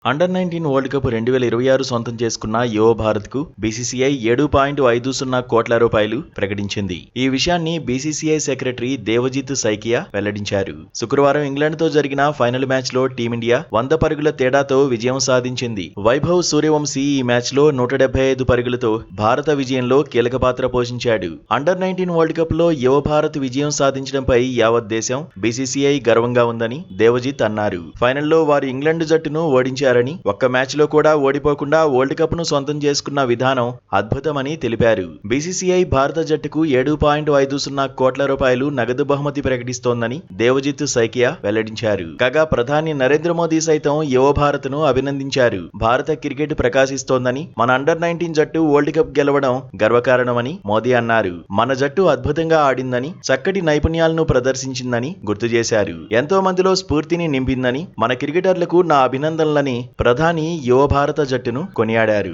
Under-19 world cup 2026 సొంతం చేసుకున్న యువ భారత్కు బీసీసీఐ 7.50 కోట్ల రూపాయలు ప్రకటించింది. ఈ విషయాన్ని బీసీసీఐ సెక్రటరీ దేవజిత్ సైకియా వెల్లడించారు. శుక్రవారం ఇంగ్లాండ్తో జరిగిన ఫైనల్ మ్యాచ్లో టీమిండియా 100 పరుగుల తేడాతో విజయం సాధించింది. వైభవ్ సూర్యవంశీ ఈ మ్యాచ్లో 175 పరుగులతో భారత విజయంలో కీలక పాత్ర పోషించాడు. అండర్-19 వరల్డ్ కప్లో యువ భారత్ విజయం సాధించడంపై యావత్ దేశం బీసీసీఐ గర్వంగా ఉందని దేవజిత్ అన్నారు. ఫైనల్లో వారు ఇంగ్లాండ్ జట్టును ఓడించారు. ఒక్క మ్యాచ్ లో కూడా ఓడిపోకుండా వరల్డ్ కప్ ను సొంతం చేసుకున్న విధానం అద్భుతమని తెలిపారు. బీసీసీఐ భారత జట్టుకు 7.50 కోట్ల రూపాయలు నగదు బహుమతి ప్రకటిస్తోందని దేవజిత్ సైకియా వెల్లడించారు. కాగా ప్రధాని నరేంద్ర మోదీ సైతం యువ భారత్ ను అభినందించారు. భారత క్రికెట్ ప్రకాశిస్తోందని, మన అండర్-19 జట్టు వరల్డ్ కప్ గెలవడం గర్వకారణమని మోదీ అన్నారు. మన జట్టు అద్భుతంగా ఆడిందని, చక్కటి నైపుణ్యాలను ప్రదర్శించిందని గుర్తు చేశారు. ఎంతో మందిలో స్ఫూర్తిని నింపిందని, మన క్రికెటర్లకు నా అభినందనలని ప్రధాని యువ భారత జట్టును కొనియాడారు.